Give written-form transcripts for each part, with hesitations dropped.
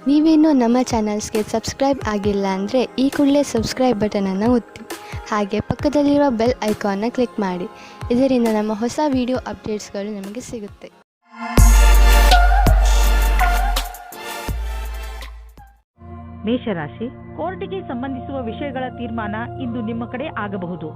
ನೀವೇನೂ ನಮ್ಮ ಚಾನಲ್ಸ್ಗೆ ಸಬ್ಸ್ಕ್ರೈಬ್ ಆಗಿಲ್ಲ ಅಂದರೆ ಈ ಕೂಡಲೇ ಸಬ್ಸ್ಕ್ರೈಬ್ ಬಟನನ್ನು ಒತ್ತಿ, ಹಾಗೆ ಪಕ್ಕದಲ್ಲಿರುವ ಬೆಲ್ ಐಕಾನ್ನ ಕ್ಲಿಕ್ ಮಾಡಿ. ಇದರಿಂದ ನಮ್ಮ ಹೊಸ ವಿಡಿಯೋ ಅಪ್ಡೇಟ್ಸ್ಗಳು ನಿಮಗೆ ಸಿಗುತ್ತೆ. ಮೇಷರಾಶಿ, ಕೋರ್ಟಿಗೆ ಸಂಬಂಧಿಸುವ ವಿಷಯಗಳ ತೀರ್ಮಾನ ಇಂದು ನಿಮ್ಮ ಕಡೆ ಆಗಬಹುದು.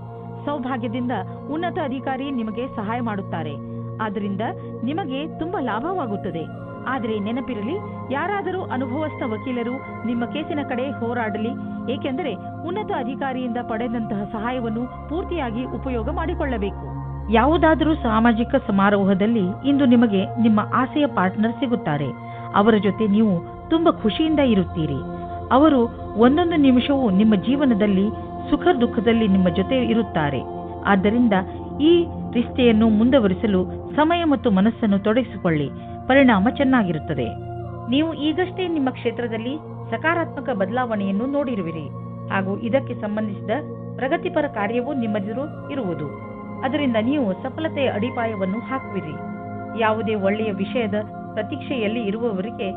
ಸೌಭಾಗ್ಯದಿಂದ ಉನ್ನತ ಅಧಿಕಾರಿ ನಿಮಗೆ ಸಹಾಯ ಮಾಡುತ್ತಾರೆ. ಆದ್ದರಿಂದ ನಿಮಗೆ ತುಂಬಾ ಲಾಭವಾಗುತ್ತದೆ. ಆದರೆ ನೆನಪಿರಲಿ, ಯಾರಾದರೂ ಅನುಭವಸ್ಥ ವಕೀಲರು ನಿಮ್ಮ ಕೇಸಿನ ಕಡೆ ಹೋರಾಡಲಿ, ಏಕೆಂದರೆ ಉನ್ನತ ಅಧಿಕಾರಿಯಿಂದ ಪಡೆದಂತಹ ಸಹಾಯವನ್ನು ಪೂರ್ತಿಯಾಗಿ ಉಪಯೋಗ ಮಾಡಿಕೊಳ್ಳಬೇಕು. ಯಾವುದಾದರೂ ಸಾಮಾಜಿಕ ಸಮಾರೋಹದಲ್ಲಿ ಇಂದು ನಿಮಗೆ ನಿಮ್ಮ ಆಸೆಯ ಪಾರ್ಟ್ನರ್ ಸಿಗುತ್ತಾರೆ. ಅವರ ಜೊತೆ ನೀವು ತುಂಬಾ ಖುಷಿಯಿಂದ ಇರುತ್ತೀರಿ. ಅವರು ಒಂದೊಂದು ನಿಮಿಷವೂ ನಿಮ್ಮ ಜೀವನದಲ್ಲಿ ಸುಖ ದುಃಖದಲ್ಲಿ ನಿಮ್ಮ ಜೊತೆ ಇರುತ್ತಾರೆ. ಆದ್ದರಿಂದ ಈ ರಿಶ್ತೆಯನ್ನು ಮುಂದುವರಿಸಲು ಸಮಯ ಮತ್ತು ಮನಸ್ಸನ್ನು ತೊಡಗಿಸಿಕೊಳ್ಳಿ. ಪರಿಣಾಮ ಚೆನ್ನಾಗಿರುತ್ತದೆ. ನೀವು ಈಗಷ್ಟೇ ನಿಮ್ಮ ಕ್ಷೇತ್ರದಲ್ಲಿ ಸಕಾರಾತ್ಮಕ ಬದಲಾವಣೆಯನ್ನು ನೋಡಿರುವಿರಿ ಹಾಗೂ ಇದಕ್ಕೆ ಸಂಬಂಧಿಸಿದ ಪ್ರಗತಿಪರ ಕಾರ್ಯವೂ ನಿಮ್ಮೆದುರು ಇರುವುದು. ಅದರಿಂದ ನೀವು ಸಫಲತೆಯ ಅಡಿಪಾಯವನ್ನು ಹಾಕುವಿರಿ. ಯಾವುದೇ ಒಳ್ಳೆಯ ವಿಷಯದ ಪ್ರತೀಕ್ಷೆಯಲ್ಲಿ ಇರುವವರಿಗೆ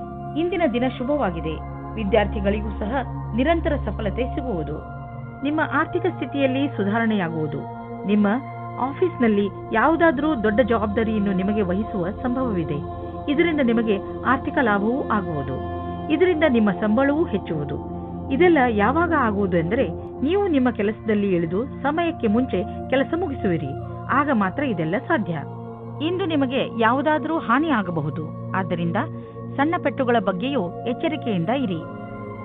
ಇಂದಿನ ದಿನ ಶುಭವಾಗಿದೆ. ವಿದ್ಯಾರ್ಥಿಗಳಿಗೂ ಸಹ ನಿರಂತರ ಸಫಲತೆ ಸಿಗುವುದು. ನಿಮ್ಮ ಆರ್ಥಿಕ ಸ್ಥಿತಿಯಲ್ಲಿ ಸುಧಾರಣೆಯಾಗುವುದು. ನಿಮ್ಮ ಆಫೀಸ್ನಲ್ಲಿ ಯಾವುದಾದರೂ ದೊಡ್ಡ ಜವಾಬ್ದಾರಿಯನ್ನು ನಿಮಗೆ ವಹಿಸುವ ಸಂಭವವಿದೆ. ಇದರಿಂದ ನಿಮಗೆ ಆರ್ಥಿಕ ಲಾಭವೂ ಆಗುವುದು. ಇದರಿಂದ ನಿಮ್ಮ ಸಂಬಳವೂ ಹೆಚ್ಚುವುದು. ಇದೆಲ್ಲ ಯಾವಾಗ ಆಗುವುದು ಎಂದರೆ, ನೀವು ನಿಮ್ಮ ಕೆಲಸದಲ್ಲಿ ಇಳಿದು ಸಮಯಕ್ಕೆ ಮುಂಚೆ ಕೆಲಸ ಮುಗಿಸುವಿರಿ. ಆಗ ಮಾತ್ರ ಇದೆಲ್ಲ ಸಾಧ್ಯ. ಇಂದು ನಿಮಗೆ ಯಾವುದಾದರೂ ಹಾನಿ ಆಗಬಹುದು. ಆದ್ದರಿಂದ ಸಣ್ಣ ಪೆಟ್ಟುಗಳ ಬಗ್ಗೆಯೂ ಎಚ್ಚರಿಕೆಯಿಂದ ಇರಿ.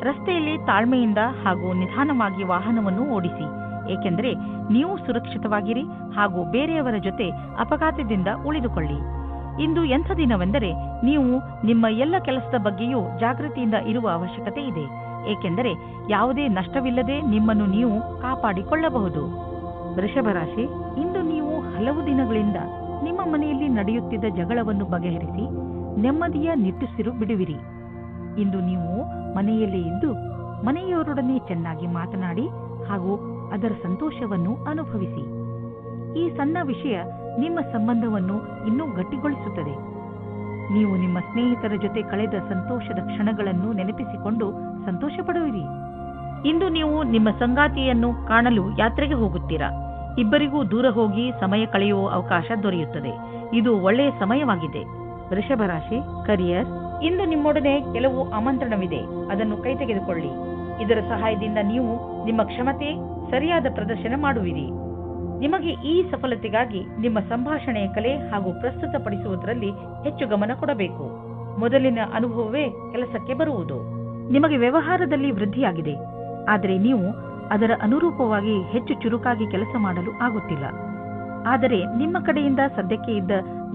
ರಸ್ತೆಯಲ್ಲಿ ತಾಳ್ಮೆಯಿಂದ ಹಾಗೂ ನಿಧಾನವಾಗಿ ವಾಹನವನ್ನು ಓಡಿಸಿ, ಏಕೆಂದರೆ ನೀವು ಸುರಕ್ಷಿತವಾಗಿರಿ ಹಾಗೂ ಬೇರೆಯವರ ಜೊತೆ ಅಪಘಾತದಿಂದ ಉಳಿದುಕೊಳ್ಳಿ. ಇಂದು ಎಂಥ ದಿನವೆಂದರೆ, ನೀವು ನಿಮ್ಮ ಎಲ್ಲ ಕೆಲಸದ ಬಗ್ಗೆಯೂ ಜಾಗೃತಿಯಿಂದ ಇರುವ ಅವಶ್ಯಕತೆ ಇದೆ, ಏಕೆಂದರೆ ಯಾವುದೇ ನಷ್ಟವಿಲ್ಲದೆ ನಿಮ್ಮನ್ನು ನೀವು ಕಾಪಾಡಿಕೊಳ್ಳಬಹುದು. ವೃಷಭ ರಾಶಿ, ಇಂದು ನೀವು ಹಲವು ದಿನಗಳಿಂದ ನಿಮ್ಮ ಮನೆಯಲ್ಲಿ ನಡೆಯುತ್ತಿದ್ದ ಜಗಳವನ್ನು ಬಗೆಹರಿಸಿ ನೆಮ್ಮದಿಯ ನಿಟ್ಟುಸಿರು ಬಿಡುವಿರಿ. ಇಂದು ನೀವು ಮನೆಯಲ್ಲೇ ಇದ್ದು ಮನೆಯವರೊಡನೆ ಚೆನ್ನಾಗಿ ಮಾತನಾಡಿ ಹಾಗೂ ಅದರ ಸಂತೋಷವನ್ನು ಅನುಭವಿಸಿ. ಈ ಸಣ್ಣ ವಿಷಯ ನಿಮ್ಮ ಸಂಬಂಧವನ್ನು ಇನ್ನೂ ಗಟ್ಟಿಗೊಳಿಸುತ್ತದೆ. ನೀವು ನಿಮ್ಮ ಸ್ನೇಹಿತರ ಜೊತೆ ಕಳೆದ ಸಂತೋಷದ ಕ್ಷಣಗಳನ್ನು ನೆನಪಿಸಿಕೊಂಡು ಸಂತೋಷ ಪಡುವಿರಿ. ಇಂದು ನೀವು ನಿಮ್ಮ ಸಂಗಾತಿಯನ್ನು ಕಾಣಲು ಯಾತ್ರೆಗೆ ಹೋಗುತ್ತೀರಾ. ಇಬ್ಬರಿಗೂ ದೂರ ಹೋಗಿ ಸಮಯ ಕಳೆಯುವ ಅವಕಾಶ ದೊರೆಯುತ್ತದೆ. ಇದು ಒಳ್ಳೆಯ ಸಮಯವಾಗಿದೆ. ವೃಷಭ ರಾಶಿ, ಕರಿಯರ್, ಇಂದು ನಿಮ್ಮೊಡನೆ ಕೆಲವು ಆಮಂತ್ರಣವಿದೆ. ಅದನ್ನು ಕೈತೆಗೆದುಕೊಳ್ಳಿ. ಇದರ ಸಹಾಯದಿಂದ ನೀವು ನಿಮ್ಮ ಕ್ಷಮತೆ ಸರಿಯಾದ ಪ್ರದರ್ಶನ ಮಾಡುವಿರಿ. ನಿಮಗೆ ಈ ಸಫಲತೆಗಾಗಿ ನಿಮ್ಮ ಸಂಭಾಷಣೆಯ ಕಲೆ ಹಾಗೂ ಪ್ರಸ್ತುತಪಡಿಸುವುದರಲ್ಲಿ ಹೆಚ್ಚು ಗಮನ ಕೊಡಬೇಕು. ಮೊದಲಿನ ಅನುಭವವೇ ಕೆಲಸಕ್ಕೆ ಬರುವುದು. ನಿಮಗೆ ವ್ಯವಹಾರದಲ್ಲಿ ವೃದ್ಧಿಯಾಗಿದೆ, ಆದರೆ ನೀವು ಅದರ ಅನುರೂಪವಾಗಿ ಹೆಚ್ಚು ಚುರುಕಾಗಿ ಕೆಲಸ ಮಾಡಲು ಆಗುತ್ತಿಲ್ಲ. ಆದರೆ ನಿಮ್ಮ ಕಡೆಯಿಂದ ಸದ್ಯಕ್ಕೆ ಇದ್ದ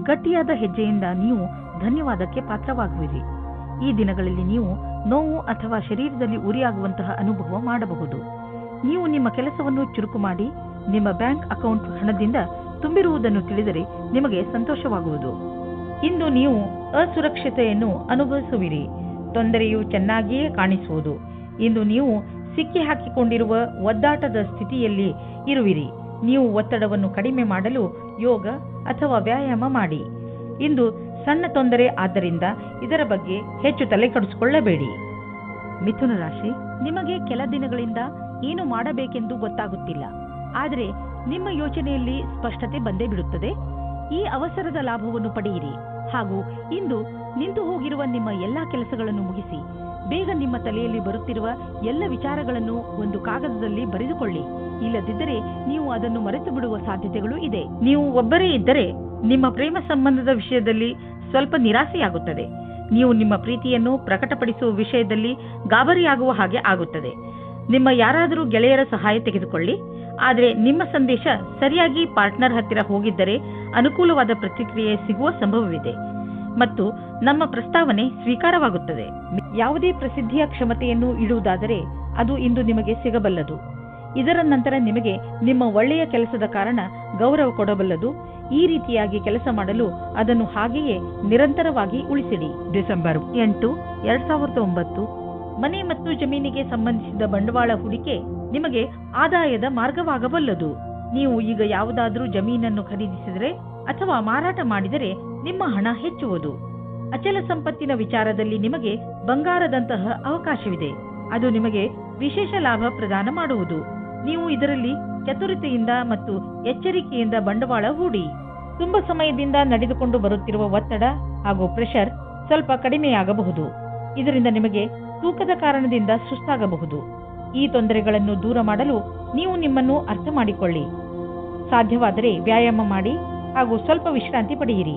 ಗಟ್ಟಿಯಾದ ಹೆಜ್ಜೆಯಿಂದ ನೀವು ಧನ್ಯವಾದಕ್ಕೆ ಪಾತ್ರವಾಗುವಿರಿ. ಈ ದಿನಗಳಲ್ಲಿ ನೀವು ನೋವು ಅಥವಾ ಶರೀರದಲ್ಲಿ ಉರಿಯಾಗುವಂತಹ ಅನುಭವ ಮಾಡಬಹುದು. ನೀವು ನಿಮ್ಮ ಕೆಲಸವನ್ನು ಚುರುಕು ಮಾಡಿ ನಿಮ್ಮ ಬ್ಯಾಂಕ್ ಅಕೌಂಟ್ ಹಣದಿಂದ ತುಂಬಿರುವುದನ್ನು ತಿಳಿದರೆ ನಿಮಗೆ ಸಂತೋಷವಾಗುವುದು. ಇಂದು ನೀವು ಅಸುರಕ್ಷತೆಯನ್ನು ಅನುಭವಿಸುವಿರಿ. ತೊಂದರೆಯು ಚೆನ್ನಾಗಿಯೇ ಕಾಣಿಸುವುದು. ಇಂದು ನೀವು ಸಿಕ್ಕಿ ಹಾಕಿಕೊಂಡಿರುವ ಒದ್ದಾಟದ ಸ್ಥಿತಿಯಲ್ಲಿ ಇರುವಿರಿ. ನೀವು ಒತ್ತಡವನ್ನು ಕಡಿಮೆ ಮಾಡಲು ಯೋಗ ಅಥವಾ ವ್ಯಾಯಾಮ ಮಾಡಿ. ಇಂದು ಸಣ್ಣ ತೊಂದರೆ, ಆದ್ದರಿಂದ ಇದರ ಬಗ್ಗೆ ಹೆಚ್ಚು ತಲೆ ಕೆಡಿಸಿಕೊಳ್ಳಬೇಡಿ. ಮಿಥುನ ರಾಶಿ, ನಿಮಗೆ ಕೆಲ ದಿನಗಳಿಂದ ಏನು ಮಾಡಬೇಕೆಂದು ಗೊತ್ತಾಗುತ್ತಿಲ್ಲ. ಆದರೆ ನಿಮ್ಮ ಯೋಚನೆಯಲ್ಲಿ ಸ್ಪಷ್ಟತೆ ಬಂದೇ ಬಿಡುತ್ತದೆ. ಈ ಅವಸರದ ಲಾಭವನ್ನು ಪಡೆಯಿರಿ ಹಾಗೂ ಇಂದು ನಿಂತು ಹೋಗಿರುವ ನಿಮ್ಮ ಎಲ್ಲಾ ಕೆಲಸಗಳನ್ನು ಮುಗಿಸಿ. ಬೇಗ ನಿಮ್ಮ ತಲೆಯಲ್ಲಿ ಬರುತ್ತಿರುವ ಎಲ್ಲ ವಿಚಾರಗಳನ್ನು ಒಂದು ಕಾಗದದಲ್ಲಿ ಬರೆದುಕೊಳ್ಳಿ. ಇಲ್ಲದಿದ್ದರೆ ನೀವು ಅದನ್ನು ಮರೆತು ಬಿಡುವ ಸಾಧ್ಯತೆಗಳು ಇದೆ. ನೀವು ಒಬ್ಬರೇ ಇದ್ದರೆ ನಿಮ್ಮ ಪ್ರೇಮ ಸಂಬಂಧದ ವಿಷಯದಲ್ಲಿ ಸ್ವಲ್ಪ ನಿರಾಸೆಯಾಗುತ್ತದೆ. ನೀವು ನಿಮ್ಮ ಪ್ರೀತಿಯನ್ನು ಪ್ರಕಟಪಡಿಸುವ ವಿಷಯದಲ್ಲಿ ಗಾಬರಿಯಾಗುವ ಹಾಗೆ ಆಗುತ್ತದೆ. ನಿಮ್ಮ ಯಾರಾದರೂ ಗೆಳೆಯರ ಸಹಾಯ ತೆಗೆದುಕೊಳ್ಳಿ. ಆದರೆ ನಿಮ್ಮ ಸಂದೇಶ ಸರಿಯಾಗಿ ಪಾರ್ಟ್ನರ್ ಹತ್ತಿರ ಹೋಗಿದ್ದರೆ ಅನುಕೂಲವಾದ ಪ್ರತಿಕ್ರಿಯೆ ಸಿಗುವ ಸಂಭವವಿದೆ ಮತ್ತು ನಮ್ಮ ಪ್ರಸ್ತಾವನೆ ಸ್ವೀಕಾರವಾಗುತ್ತದೆ. ಯಾವುದೇ ಪ್ರಸಿದ್ಧಿಯ ಕ್ಷಮತೆಯನ್ನು ಇಡುವುದಾದರೆ ಅದು ಇಂದು ನಿಮಗೆ ಸಿಗಬಲ್ಲದು. ಇದರ ನಂತರ ನಿಮಗೆ ನಿಮ್ಮ ಒಳ್ಳೆಯ ಕೆಲಸದ ಕಾರಣ ಗೌರವ ಕೊಡಬಲ್ಲದು. ಈ ರೀತಿಯಾಗಿ ಕೆಲಸ ಮಾಡಲು ಅದನ್ನು ಹಾಗೆಯೇ ನಿರಂತರವಾಗಿ ಉಳಿಸಿಡಿ. ಡಿಸೆಂಬರ್ 8, 2009, ಮನೆ ಮತ್ತು ಜಮೀನಿಗೆ ಸಂಬಂಧಿಸಿದ ಬಂಡವಾಳ ಹೂಡಿಕೆ ನಿಮಗೆ ಆದಾಯದ ಮಾರ್ಗವಾಗಬಲ್ಲದು. ನೀವು ಈಗ ಯಾವುದಾದರೂ ಜಮೀನನ್ನು ಖರೀದಿಸಿದರೆ ಅಥವಾ ಮಾರಾಟ ಮಾಡಿದರೆ ನಿಮ್ಮ ಹಣ ಹೆಚ್ಚುವುದು. ಅಚಲ ಸಂಪತ್ತಿನ ವಿಚಾರದಲ್ಲಿ ನಿಮಗೆ ಬಂಗಾರದಂತಹ ಅವಕಾಶವಿದೆ. ಅದು ನಿಮಗೆ ವಿಶೇಷ ಲಾಭ ಪ್ರದಾನ ಮಾಡುವುದು. ನೀವು ಇದರಲ್ಲಿ ಚತುರತೆಯಿಂದ ಮತ್ತು ಎಚ್ಚರಿಕೆಯಿಂದ ಬಂಡವಾಳ ಹೂಡಿ. ತುಂಬಾ ಸಮಯದಿಂದ ನಡೆದುಕೊಂಡು ಬರುತ್ತಿರುವ ಒತ್ತಡ ಹಾಗೂ ಪ್ರೆಷರ್ ಸ್ವಲ್ಪ ಕಡಿಮೆಯಾಗಬಹುದು. ಇದರಿಂದ ನಿಮಗೆ ತೂಕದ ಕಾರಣದಿಂದ ಸುಸ್ತಾಗಬಹುದು. ಈ ತೊಂದರೆಗಳನ್ನು ದೂರ ಮಾಡಲು ನೀವು ನಿಮ್ಮನ್ನು ಅರ್ಥ ಮಾಡಿಕೊಳ್ಳಿ. ಸಾಧ್ಯವಾದರೆ ವ್ಯಾಯಾಮ ಮಾಡಿ ಹಾಗೂ ಸ್ವಲ್ಪ ವಿಶ್ರಾಂತಿ ಪಡೆಯಿರಿ.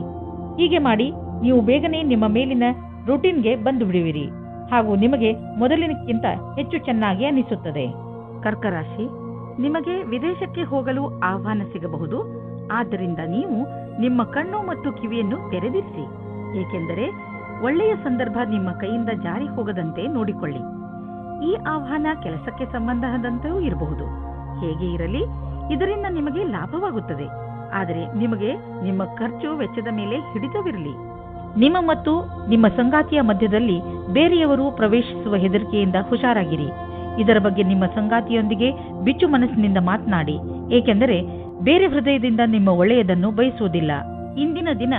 ಹೀಗೆ ಮಾಡಿ ನೀವು ಬೇಗನೆ ನಿಮ್ಮ ಮೇಲಿನ ರೂಟೀನ್ಗೆ ಬಂದು ಬಿಡುವಿರಿ ಹಾಗೂ ನಿಮಗೆ ಮೊದಲಿನಕ್ಕಿಂತ ಹೆಚ್ಚು ಚೆನ್ನಾಗಿ ಅನಿಸುತ್ತದೆ. ಕರ್ಕ ರಾಶಿ, ನಿಮಗೆ ವಿದೇಶಕ್ಕೆ ಹೋಗಲು ಆಹ್ವಾನ ಸಿಗಬಹುದು. ಆದ್ದರಿಂದ ನೀವು ನಿಮ್ಮ ಕಣ್ಣು ಮತ್ತು ಕಿವಿಯನ್ನು ತೆರೆದಿರಿಸಿ, ಏಕೆಂದರೆ ಒಳ್ಳೆಯ ಸಂದರ್ಭ ನಿಮ್ಮ ಕೈಯಿಂದ ಜಾರಿ ಹೋಗದಂತೆ ನೋಡಿಕೊಳ್ಳಿ. ಈ ಆಹ್ವಾನ ಕೆಲಸಕ್ಕೆ ಸಂಬಂಧದಂತೆಯೂ ಇರಬಹುದು. ಹೇಗೆ ಇರಲಿ, ಇದರಿಂದ ನಿಮಗೆ ಲಾಭವಾಗುತ್ತದೆ. ಆದರೆ ನಿಮಗೆ ನಿಮ್ಮ ಖರ್ಚು ವೆಚ್ಚದ ಮೇಲೆ ಹಿಡಿತವಿರಲಿ. ನಿಮ್ಮ ಮತ್ತು ನಿಮ್ಮ ಸಂಗಾತಿಯ ಮಧ್ಯದಲ್ಲಿ ಬೇರೆಯವರು ಪ್ರವೇಶಿಸುವ ಹೆದರಿಕೆಯಿಂದ ಹುಷಾರಾಗಿರಿ. ಇದರ ಬಗ್ಗೆ ನಿಮ್ಮ ಸಂಗಾತಿಯೊಂದಿಗೆ ಬಿಚ್ಚು ಮನಸ್ಸಿನಿಂದ ಮಾತನಾಡಿ, ಏಕೆಂದರೆ ಬೇರೆ ಹೃದಯದಿಂದ ನಿಮ್ಮ ಒಳ್ಳೆಯದನ್ನು ಬಯಸುವುದಿಲ್ಲ. ಇಂದಿನ ದಿನ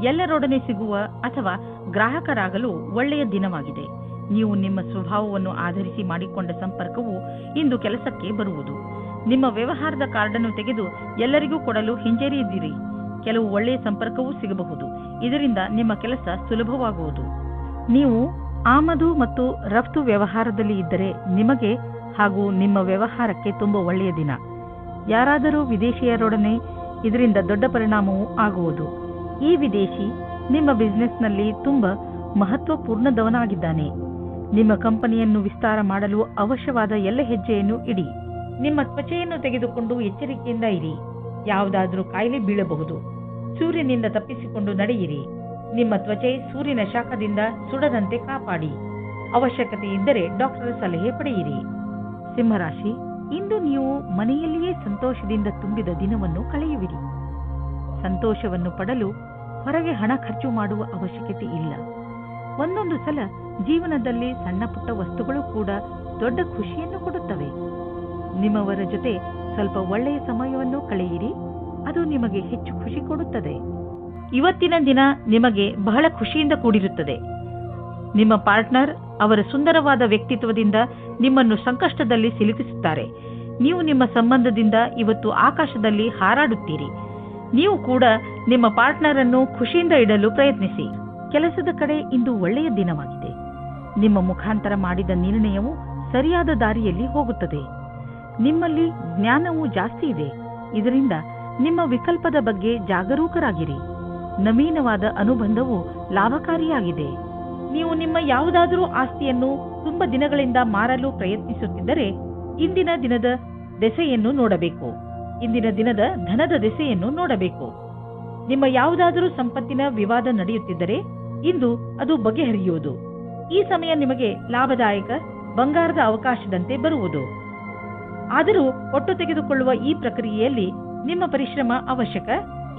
ಎಲ್ಲರೊಡನೆ ಸಿಗುವ ಅಥವಾ ಗ್ರಾಹಕರಾಗಲು ಒಳ್ಳೆಯ ದಿನವಾಗಿದೆ. ನೀವು ನಿಮ್ಮ ಸ್ವಭಾವವನ್ನು ಆಧರಿಸಿ ಮಾಡಿಕೊಂಡ ಸಂಪರ್ಕವು ಇಂದು ಕೆಲಸಕ್ಕೆ ಬರುವುದು. ನಿಮ್ಮ ವ್ಯವಹಾರದ ಕಾರ್ಡನ್ನು ತೆಗೆದು ಎಲ್ಲರಿಗೂ ಕೊಡಲು ಹಿಂಜರಿಯದಿರಿ. ಕೆಲವು ಒಳ್ಳೆಯ ಸಂಪರ್ಕವೂ ಸಿಗಬಹುದು. ಇದರಿಂದ ನಿಮ್ಮ ಕೆಲಸ ಸುಲಭವಾಗುವುದು. ನೀವು ಆಮದು ಮತ್ತು ರಫ್ತು ವ್ಯವಹಾರದಲ್ಲಿ ಇದ್ದರೆ ನಿಮಗೆ ಹಾಗೂ ನಿಮ್ಮ ವ್ಯವಹಾರಕ್ಕೆ ತುಂಬಾ ಒಳ್ಳೆಯ ದಿನ. ಯಾರಾದರೂ ವಿದೇಶಿಯರೊಡನೆ ಇದರಿಂದ ದೊಡ್ಡ ಪರಿಣಾಮವೂ ಆಗುವುದು. ಈ ವಿದೇಶಿ ನಿಮ್ಮ ಬಿಸಿನೆಸ್ನಲ್ಲಿ ತುಂಬಾ ಮಹತ್ವಪೂರ್ಣದವನಾಗಿದ್ದಾನೆ. ನಿಮ್ಮ ಕಂಪನಿಯನ್ನು ವಿಸ್ತಾರ ಮಾಡಲು ಅವಶ್ಯವಾದ ಎಲ್ಲ ಹೆಜ್ಜೆಯನ್ನು ಇಡಿ. ನಿಮ್ಮ ತ್ವಚೆಯನ್ನು ತೆಗೆದುಕೊಂಡು ಎಚ್ಚರಿಕೆಯಿಂದ ಇರಿ. ಯಾವುದಾದರೂ ಕಾಯಿಲೆ ಬೀಳಬಹುದು. ಸೂರ್ಯನಿಂದ ತಪ್ಪಿಸಿಕೊಂಡು ನಡೆಯಿರಿ. ನಿಮ್ಮ ತ್ವಚೆ ಸೂರ್ಯನ ಶಾಖದಿಂದ ಸುಡದಂತೆ ಕಾಪಾಡಿ. ಅವಶ್ಯಕತೆ ಇದ್ದರೆ ಡಾಕ್ಟರ್ ಸಲಹೆ ಪಡೆಯಿರಿ. ಸಿಂಹರಾಶಿ, ಇಂದು ನೀವು ಮನೆಯಲ್ಲಿಯೇ ಸಂತೋಷದಿಂದ ತುಂಬಿದ ದಿನವನ್ನು ಕಳೆಯುವಿರಿ. ಸಂತೋಷವನ್ನು ಪಡಲು ಹೊರಗೆ ಹಣ ಖರ್ಚು ಮಾಡುವ ಅವಶ್ಯಕತೆ ಇಲ್ಲ. ಒಂದೊಂದು ಸಲ ಜೀವನದಲ್ಲಿ ಸಣ್ಣ ಪುಟ್ಟ ವಸ್ತುಗಳು ಕೂಡ ದೊಡ್ಡ ಖುಷಿಯನ್ನು ಕೊಡುತ್ತವೆ. ನಿಮ್ಮವರ ಜೊತೆ ಸ್ವಲ್ಪ ಒಳ್ಳೆಯ ಸಮಯವನ್ನು ಕಳೆಯಿರಿ. ಅದು ನಿಮಗೆ ಹೆಚ್ಚು ಖುಷಿ ಕೊಡುತ್ತದೆ. ಇವತ್ತಿನ ದಿನ ನಿಮಗೆ ಬಹಳ ಖುಷಿಯಿಂದ ಕೂಡಿರುತ್ತದೆ. ನಿಮ್ಮ ಪಾರ್ಟ್ನರ್ ಅವರ ಸುಂದರವಾದ ವ್ಯಕ್ತಿತ್ವದಿಂದ ನಿಮ್ಮನ್ನು ಸಂಕಷ್ಟದಲ್ಲಿ ಸಿಲುಕಿಸುತ್ತಾರೆ. ನೀವು ನಿಮ್ಮ ಸಂಬಂಧದಿಂದ ಇವತ್ತು ಆಕಾಶದಲ್ಲಿ ಹಾರಾಡುತ್ತೀರಿ. ನೀವು ಕೂಡ ನಿಮ್ಮ ಪಾರ್ಟ್ನರ್ ಅನ್ನು ಖುಷಿಯಿಂದ ಇಡಲು ಪ್ರಯತ್ನಿಸಿ. ಕೆಲಸದ ಕಡೆ ಇಂದು ಒಳ್ಳೆಯ ದಿನವಾಗಿದೆ. ನಿಮ್ಮ ಮುಖಾಂತರ ಮಾಡಿದ ನಿರ್ಣಯವು ಸರಿಯಾದ ದಾರಿಯಲ್ಲಿ ಹೋಗುತ್ತದೆ. ನಿಮ್ಮಲ್ಲಿ ಜ್ಞಾನವೂ ಜಾಸ್ತಿ ಇದೆ. ಇದರಿಂದ ನಿಮ್ಮ ವಿಕಲ್ಪದ ಬಗ್ಗೆ ಜಾಗರೂಕರಾಗಿರಿ. ನವೀನವಾದ ಅನುಬಂಧವು ಲಾಭಕಾರಿಯಾಗಿದೆ. ನೀವು ನಿಮ್ಮ ಯಾವುದಾದರೂ ಆಸ್ತಿಯನ್ನು ತುಂಬ ದಿನಗಳಿಂದ ಮಾರಲು ಪ್ರಯತ್ನಿಸುತ್ತಿದ್ದರೆ ಇಂದಿನ ದಿನದ ದೆಸೆಯನ್ನು ನೋಡಬೇಕು. ಇಂದಿನ ದಿನದ ಧನದ ದೆಸೆಯನ್ನು ನೋಡಬೇಕು. ನಿಮ್ಮ ಯಾವುದಾದರೂ ಸಂಪತ್ತಿನ ವಿವಾದ ನಡೆಯುತ್ತಿದ್ದರೆ ಇಂದು ಅದು ಬಗೆಹರಿಯುವುದು. ಈ ಸಮಯ ನಿಮಗೆ ಲಾಭದಾಯಕ ಬಂಗಾರದ ಅವಕಾಶದಂತೆ ಬರುವುದು. ಆದರೂ ಒಟ್ಟು ತೆಗೆದುಕೊಳ್ಳುವ ಈ ಪ್ರಕ್ರಿಯೆಯಲ್ಲಿ ನಿಮ್ಮ ಪರಿಶ್ರಮ ಅವಶ್ಯಕ,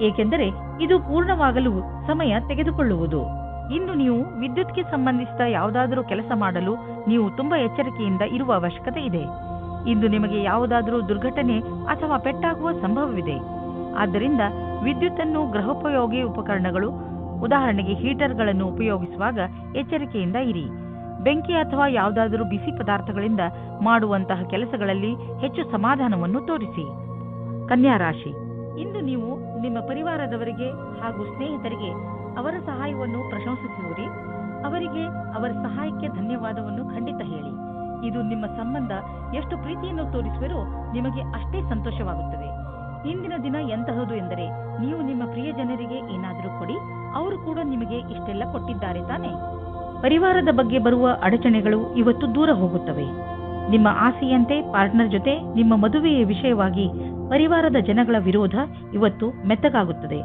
ಏಕೆಂದರೆ ಇದು ಪೂರ್ಣವಾಗಲು ಸಮಯ ತೆಗೆದುಕೊಳ್ಳುವುದು. ಇಂದು ನೀವು ವಿದ್ಯುತ್ಗೆ ಸಂಬಂಧಿಸಿದ ಯಾವುದಾದರೂ ಕೆಲಸ ಮಾಡಲು ನೀವು ತುಂಬಾ ಎಚ್ಚರಿಕೆಯಿಂದ ಇರುವ ಅವಶ್ಯಕತೆ ಇದೆ. ಇಂದು ನಿಮಗೆ ಯಾವುದಾದರೂ ದುರ್ಘಟನೆ ಅಥವಾ ಪೆಟ್ಟಾಗುವ ಸಂಭವವಿದೆ. ಆದ್ದರಿಂದ ವಿದ್ಯುತ್ತನ್ನು ಗೃಹೋಪಯೋಗಿ ಉಪಕರಣಗಳು, ಉದಾಹರಣೆಗೆ ಹೀಟರ್ಗಳನ್ನು ಉಪಯೋಗಿಸುವಾಗ ಎಚ್ಚರಿಕೆಯಿಂದ ಇರಿ. ಬೆಂಕಿ ಅಥವಾ ಯಾವುದಾದರೂ ಬಿಸಿ ಪದಾರ್ಥಗಳಿಂದ ಮಾಡುವಂತಹ ಕೆಲಸಗಳಲ್ಲಿ ಹೆಚ್ಚು ಸಮಾಧಾನವನ್ನು ತೋರಿಸಿ. ಕನ್ಯಾ ರಾಶಿ, ಇಂದು ನೀವು ನಿಮ್ಮ ಪರಿವಾರದವರಿಗೆ ಹಾಗೂ ಸ್ನೇಹಿತರಿಗೆ ಅವರ ಸಹಾಯವನ್ನು ಪ್ರಶಂಸಿಸುವಿರಿ. ಅವರಿಗೆ ಅವರ ಸಹಾಯಕ್ಕೆ ಧನ್ಯವಾದವನ್ನು ಖಂಡಿತ ಹೇಳಿ. ಇದು ನಿಮ್ಮ ಸಂಬಂಧ ಎಷ್ಟು ಪ್ರೀತಿಯನ್ನು ತೋರಿಸುವಿರೋ ನಿಮಗೆ ಅಷ್ಟೇ ಸಂತೋಷವಾಗುತ್ತದೆ. ಇಂದಿನ ದಿನ ಎಂತಹದು ಎಂದರೆ ನೀವು ನಿಮ್ಮ ಪ್ರಿಯ ಜನರಿಗೆ ಏನಾದರೂ ಕೊಡಿ, ಅವರು ಕೂಡ ನಿಮಗೆ ಇಷ್ಟೆಲ್ಲ ಕೊಟ್ಟಿದ್ದಾರೆ ತಾನೆ. ಪರಿವಾರದ ಬಗ್ಗೆ ಬರುವ ಅಡಚಣೆಗಳು ಇವತ್ತು ದೂರ ಹೋಗುತ್ತವೆ. ನಿಮ್ಮ ಆಸೆಯಂತೆ ಪಾರ್ಟ್ನರ್ ಜೊತೆ ನಿಮ್ಮ ಮದುವೆಯ ವಿಷಯವಾಗಿ ಪರಿವಾರದ ಜನಗಳ ವಿರೋಧ ಇವತ್ತು ಮೆತ್ತಗಾಗುತ್ತದೆ.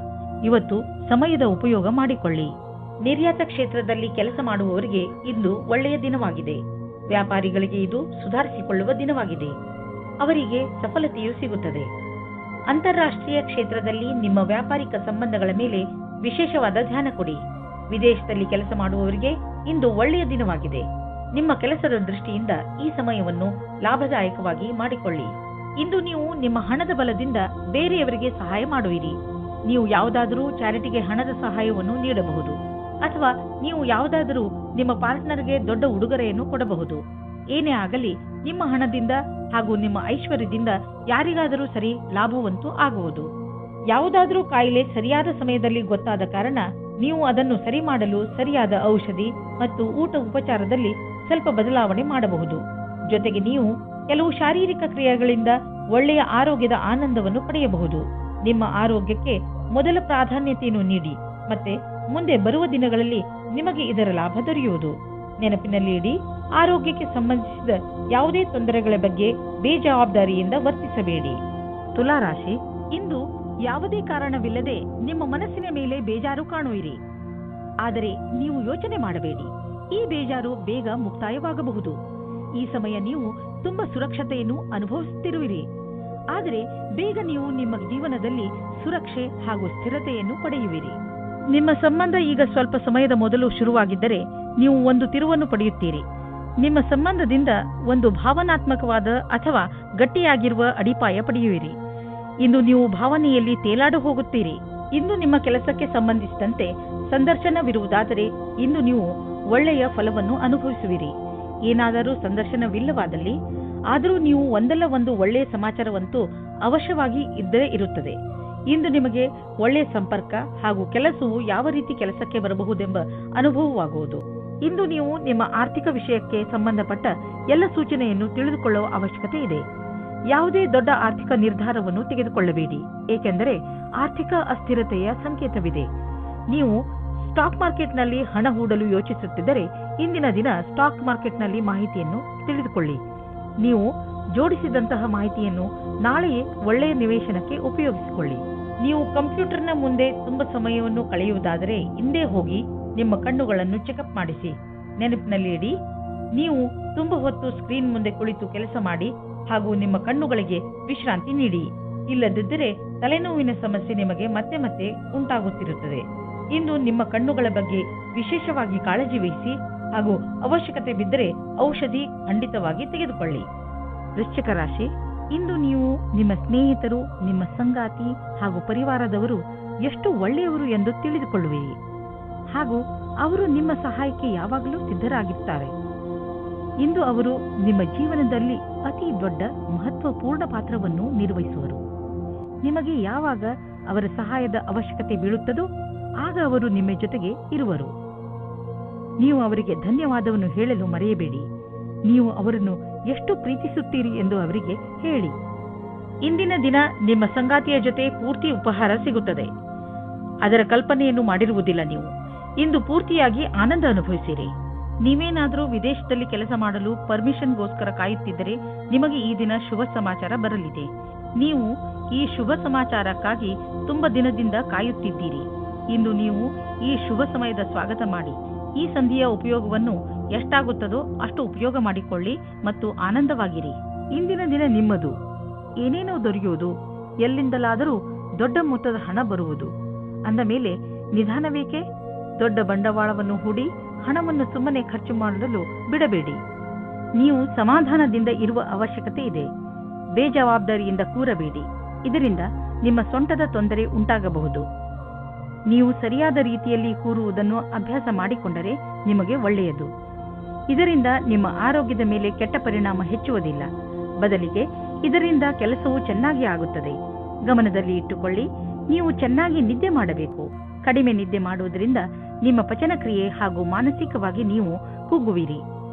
ಇವತ್ತು ಸಮಯದ ಉಪಯೋಗ ಮಾಡಿಕೊಳ್ಳಿ. ನಿರ್ಯಾತ ಕ್ಷೇತ್ರದಲ್ಲಿ ಕೆಲಸ ಮಾಡುವವರಿಗೆ ಇಂದು ಒಳ್ಳೆಯ ದಿನವಾಗಿದೆ. ವ್ಯಾಪಾರಿಗಳಿಗೆ ಇದು ಸುಧಾರಿಸಿಕೊಳ್ಳುವ ದಿನವಾಗಿದೆ. ಅವರಿಗೆ ಸಫಲತೆಯೂ ಸಿಗುತ್ತದೆ. ಅಂತಾರಾಷ್ಟ್ರೀಯ ಕ್ಷೇತ್ರದಲ್ಲಿ ನಿಮ್ಮ ವ್ಯಾಪಾರಿಕ ಸಂಬಂಧಗಳ ಮೇಲೆ ವಿಶೇಷವಾದ ಧ್ಯಾನ ಕೊಡಿ. ವಿದೇಶದಲ್ಲಿ ಕೆಲಸ ಮಾಡುವವರಿಗೆ ಇಂದು ಒಳ್ಳೆಯ ದಿನವಾಗಿದೆ. ನಿಮ್ಮ ಕೆಲಸದ ದೃಷ್ಟಿಯಿಂದ ಈ ಸಮಯವನ್ನು ಲಾಭದಾಯಕವಾಗಿ ಮಾಡಿಕೊಳ್ಳಿ. ಇಂದು ನೀವು ನಿಮ್ಮ ಹಣದ ಬಲದಿಂದ ಬೇರೆಯವರಿಗೆ ಸಹಾಯ ಮಾಡುವಿರಿ. ನೀವು ಯಾವುದಾದರೂ ಚಾರಿಟಿಗೆ ಹಣದ ಸಹಾಯವನ್ನು ನೀಡಬಹುದು. ಅಥವಾ ನೀವು ಯಾವುದಾದರೂ ನಿಮ್ಮ ಪಾರ್ಟ್ನರ್ಗೆ ದೊಡ್ಡ ಉಡುಗೊರೆಯನ್ನು ಕೊಡಬಹುದು. ಏನೇ ಆಗಲಿ, ನಿಮ್ಮ ಹಣದಿಂದ ಹಾಗೂ ನಿಮ್ಮ ಐಶ್ವರ್ಯದಿಂದ ಯಾರಿಗಾದರೂ ಸರಿ ಲಾಭವಂತೂ ಆಗುವುದು. ಯಾವುದಾದರೂ ಕಾಯಿಲೆ ಸರಿಯಾದ ಸಮಯದಲ್ಲಿ ಗೊತ್ತಾದ ಕಾರಣ ನೀವು ಅದನ್ನು ಸರಿ ಮಾಡಲು ಸರಿಯಾದ ಔಷಧಿ ಮತ್ತು ಊಟ ಉಪಚಾರದಲ್ಲಿ ಸ್ವಲ್ಪ ಬದಲಾವಣೆ ಮಾಡಬಹುದು. ಜೊತೆಗೆ ನೀವು ಕೆಲವು ಶಾರೀರಿಕ ಕ್ರಿಯೆಗಳಿಂದ ಒಳ್ಳೆಯ ಆರೋಗ್ಯದ ಆನಂದವನ್ನು ಪಡೆಯಬಹುದು. ನಿಮ್ಮ ಆರೋಗ್ಯಕ್ಕೆ ಮೊದಲ ಪ್ರಾಧಾನ್ಯತೆಯನ್ನು ನೀಡಿ ಮತ್ತೆ ಮುಂದೆ ಬರುವ ದಿನಗಳಲ್ಲಿ ನಿಮಗೆ ಇದರ ಲಾಭ ದೊರೆಯುವುದು. ನೆನಪಿನಲ್ಲಿ ಇಡಿ, ಆರೋಗ್ಯಕ್ಕೆ ಸಂಬಂಧಿಸಿದ ಯಾವುದೇ ತೊಂದರೆಗಳ ಬಗ್ಗೆ ಬೇಜವಾಬ್ದಾರಿಯಿಂದ ವರ್ತಿಸಬೇಡಿ. ತುಲಾ ರಾಶಿ, ಇಂದು ಯಾವುದೇ ಕಾರಣವಿಲ್ಲದೆ ನಿಮ್ಮ ಮನಸ್ಸಿನ ಮೇಲೆ ಬೇಜಾರು ಕಾಣುವಿರಿ. ಆದರೆ ನೀವು ಯೋಚನೆ ಮಾಡಬೇಡಿ, ಈ ಬೇಜಾರು ಬೇಗ ಮುಕ್ತಾಯವಾಗಬಹುದು. ಈ ಸಮಯ ನೀವು ತುಂಬಾ ಸುರಕ್ಷತೆಯನ್ನು ಅನುಭವಿಸುತ್ತಿರುವಿರಿ. ಆದರೆ ಬೇಗ ನೀವು ನಿಮ್ಮ ಜೀವನದಲ್ಲಿ ಸುರಕ್ಷೆ ಹಾಗೂ ಸ್ಥಿರತೆಯನ್ನು ಪಡೆಯುವಿರಿ. ನಿಮ್ಮ ಸಂಬಂಧ ಈಗ ಸ್ವಲ್ಪ ಸಮಯದ ಮೊದಲು ಶುರುವಾಗಿದ್ದರೆ ನೀವು ಒಂದು ತಿರುವನ್ನು ಪಡೆಯುತ್ತೀರಿ. ನಿಮ್ಮ ಸಂಬಂಧದಿಂದ ಒಂದು ಭಾವನಾತ್ಮಕವಾದ ಅಥವಾ ಗಟ್ಟಿಯಾಗಿರುವ ಅಡಿಪಾಯ ಪಡೆಯುವಿರಿ. ಇಂದು ನೀವು ಭಾವನೆಯಲ್ಲಿ ತೇಲಾಡು ಹೋಗುತ್ತೀರಿ. ಇಂದು ನಿಮ್ಮ ಕೆಲಸಕ್ಕೆ ಸಂಬಂಧಿಸಿದಂತೆ ಸಂದರ್ಶನವಿರುವುದಾದರೆ ಇಂದು ನೀವು ಒಳ್ಳೆಯ ಫಲವನ್ನು ಅನುಭವಿಸುವಿರಿ. ಏನಾದರೂ ಸಂದರ್ಶನವಿಲ್ಲವಾದಲ್ಲಿ ಆದರೂ ನೀವು ಒಂದಲ್ಲ ಒಂದು ಒಳ್ಳೆಯ ಸಮಾಚಾರವಂತೂ ಅವಶ್ಯವಾಗಿ ಇದ್ದೇ ಇರುತ್ತದೆ. ಇಂದು ನಿಮಗೆ ಒಳ್ಳೆಯ ಸಂಪರ್ಕ ಹಾಗೂ ಕೆಲಸವು ಯಾವ ರೀತಿ ಕೆಲಸಕ್ಕೆ ಬರಬಹುದೆಂಬ ಅನುಭವವಾಗುವುದು. ಇಂದು ನೀವು ನಿಮ್ಮ ಆರ್ಥಿಕ ವಿಷಯಕ್ಕೆ ಸಂಬಂಧಪಟ್ಟ ಎಲ್ಲ ಸೂಚನೆಯನ್ನು ತಿಳಿದುಕೊಳ್ಳುವ ಅವಶ್ಯಕತೆ ಇದೆ. ಯಾವುದೇ ದೊಡ್ಡ ಆರ್ಥಿಕ ನಿರ್ಧಾರವನ್ನು ತೆಗೆದುಕೊಳ್ಳಬೇಡಿ, ಏಕೆಂದರೆ ಆರ್ಥಿಕ ಅಸ್ಥಿರತೆಯ ಸಂಕೇತವಿದೆ. ನೀವು ಸ್ಟಾಕ್ ಮಾರ್ಕೆಟ್ನಲ್ಲಿ ಹಣ ಹೂಡಲು ಯೋಚಿಸುತ್ತಿದ್ದರೆ ಇಂದಿನ ದಿನ ಸ್ಟಾಕ್ ಮಾರ್ಕೆಟ್ನಲ್ಲಿ ಮಾಹಿತಿಯನ್ನು ತಿಳಿದುಕೊಳ್ಳಿ. ನೀವು ಜೋಡಿಸಿದಂತಹ ಮಾಹಿತಿಯನ್ನು ನಾಳೆಯೇ ಒಳ್ಳೆಯ ನಿವೇಶನಕ್ಕೆ ಉಪಯೋಗಿಸಿಕೊಳ್ಳಿ. ನೀವು ಕಂಪ್ಯೂಟರ್ನ ಮುಂದೆ ತುಂಬ ಸಮಯವನ್ನು ಕಳೆಯುವುದಾದರೆ ಹಿಂದೆ ಹೋಗಿ ನಿಮ್ಮ ಕಣ್ಣುಗಳನ್ನು ಚೆಕಪ್ ಮಾಡಿಸಿ. ನೆನಪಿನಲ್ಲಿ ಇಡಿ, ನೀವು ತುಂಬ ಹೊತ್ತು ಸ್ಕ್ರೀನ್ ಮುಂದೆ ಕುಳಿತು ಕೆಲಸ ಮಾಡಿ ಹಾಗೂ ನಿಮ್ಮ ಕಣ್ಣುಗಳಿಗೆ ವಿಶ್ರಾಂತಿ ನೀಡಿ. ಇಲ್ಲದಿದ್ದರೆ ತಲೆನೋವಿನ ಸಮಸ್ಯೆ ನಿಮಗೆ ಮತ್ತೆ ಮತ್ತೆ ಉಂಟಾಗುತ್ತಿರುತ್ತದೆ. ಇಂದು ನಿಮ್ಮ ಕಣ್ಣುಗಳ ಬಗ್ಗೆ ವಿಶೇಷವಾಗಿ ಕಾಳಜಿ ವಹಿಸಿ ಹಾಗೂ ಅವಶ್ಯಕತೆ ಬಿದ್ದರೆ ಔಷಧಿ ಖಂಡಿತವಾಗಿ ತೆಗೆದುಕೊಳ್ಳಿ. ವೃಶ್ಚಿಕ ರಾಶಿ, ಇಂದು ನೀವು ನಿಮ್ಮ ಸ್ನೇಹಿತರು, ನಿಮ್ಮ ಸಂಗಾತಿ ಹಾಗೂ ಪರಿವಾರದವರು ಎಷ್ಟು ಒಳ್ಳೆಯವರು ಎಂದು ತಿಳಿದುಕೊಳ್ಳುವಿರಿ ಹಾಗೂ ಅವರು ನಿಮ್ಮ ಸಹಾಯಕ್ಕೆ ಯಾವಾಗಲೂ ಸಿದ್ಧರಾಗಿರುತ್ತಾರೆ. ಇಂದು ಅವರು ನಿಮ್ಮ ಜೀವನದಲ್ಲಿ ಅತಿ ದೊಡ್ಡ ಮಹತ್ವಪೂರ್ಣ ಪಾತ್ರವನ್ನು ನಿರ್ವಹಿಸುವರು. ನಿಮಗೆ ಯಾವಾಗ ಅವರ ಸಹಾಯದ ಅವಶ್ಯಕತೆ ಬೀಳುತ್ತದೋ ಆಗ ಅವರು ನಿಮ್ಮ ಜೊತೆಗೆ ಇರುವರು. ನೀವು ಅವರಿಗೆ ಧನ್ಯವಾದವನ್ನು ಹೇಳಲು ಮರೆಯಬೇಡಿ. ನೀವು ಅವರನ್ನು ಎಷ್ಟು ಪ್ರೀತಿಸುತ್ತೀರಿ ಎಂದು ಅವರಿಗೆ ಹೇಳಿ. ಇಂದಿನ ದಿನ ನಿಮ್ಮ ಸಂಗಾತಿಯ ಜೊತೆ ಪೂರ್ತಿ ಉಪಹಾರ ಸಿಗುತ್ತದೆ. ಅದರ ಕಲ್ಪನೆಯನ್ನು ಮಾಡಿರುವುದಿಲ್ಲ. ನೀವು ಇಂದು ಪೂರ್ತಿಯಾಗಿ ಆನಂದ ಅನುಭವಿಸಿರಿ. ನೀವೇನಾದರೂ ವಿದೇಶದಲ್ಲಿ ಕೆಲಸ ಮಾಡಲು ಪರ್ಮಿಷನ್ಗೋಸ್ಕರ ಕಾಯುತ್ತಿದ್ದರೆ ನಿಮಗೆ ಈ ದಿನ ಶುಭ ಸಮಾಚಾರ ಬರಲಿದೆ. ನೀವು ಈ ಶುಭ ಸಮಾಚಾರಕ್ಕಾಗಿ ತುಂಬ ದಿನದಿಂದ ಕಾಯುತ್ತಿದ್ದೀರಿ. ಇಂದು ನೀವು ಈ ಶುಭ ಸಮಯದ ಸ್ವಾಗತ ಮಾಡಿ. ಈ ಸಂಧಿಯ ಉಪಯೋಗವನ್ನು ಎಷ್ಟಾಗುತ್ತದೋ ಅಷ್ಟು ಉಪಯೋಗ ಮಾಡಿಕೊಳ್ಳಿ ಮತ್ತು ಆನಂದವಾಗಿರಿ. ಇಂದಿನ ದಿನ ನಿಮ್ಮದು. ಏನೇನೋ ದೊರೆಯುವುದು, ಎಲ್ಲಿಂದಲಾದರೂ ದೊಡ್ಡ ಮೊತ್ತದ ಹಣ ಬರುವುದು. ಅಂದ ಮೇಲೆ ನಿಧಾನವೇಕೆ? ದೊಡ್ಡ ಬಂಡವಾಳವನ್ನು ಹೂಡಿ ಹಣವನ್ನು ಸುಮ್ಮನೆ ಖರ್ಚು ಮಾಡಲು ಬಿಡಬೇಡಿ. ನೀವು ಸಮಾಧಾನದಿಂದ ಇರುವ ಅವಶ್ಯಕತೆ ಇದೆ. ಬೇಜವಾಬ್ದಾರಿಯಿಂದ ಕೂರಬೇಡಿ. ಇದರಿಂದ ನಿಮ್ಮ ಸೊಂಟದ ತೊಂದರೆ ಉಂಟಾಗಬಹುದು. ನೀವು ಸರಿಯಾದ ರೀತಿಯಲ್ಲಿ ಕೂರುವುದನ್ನು ಅಭ್ಯಾಸ ಮಾಡಿಕೊಂಡರೆ ನಿಮಗೆ ಒಳ್ಳೆಯದು. ಇದರಿಂದ ನಿಮ್ಮ ಆರೋಗ್ಯದ ಮೇಲೆ ಕೆಟ್ಟ ಪರಿಣಾಮ ಹೆಚ್ಚುವುದಿಲ್ಲ. ಬದಲಿಗೆ ಇದರಿಂದ ಕೆಲಸವು ಚೆನ್ನಾಗಿ ಆಗುತ್ತದೆ. ಗಮನದಲ್ಲಿ ಇಟ್ಟುಕೊಳ್ಳಿ, ನೀವು ಚೆನ್ನಾಗಿ ನಿದ್ದೆ ಮಾಡಬೇಕು. ಕಡಿಮೆ ನಿದ್ದೆ ಮಾಡುವುದರಿಂದ ನಿಮ್ಮ ಪಚನಕ್ರಿಯೆ ಹಾಗೂ ಮಾನಸಿಕವಾಗಿ ನೀವು ಕುಗ್ಗುವಿರಿ.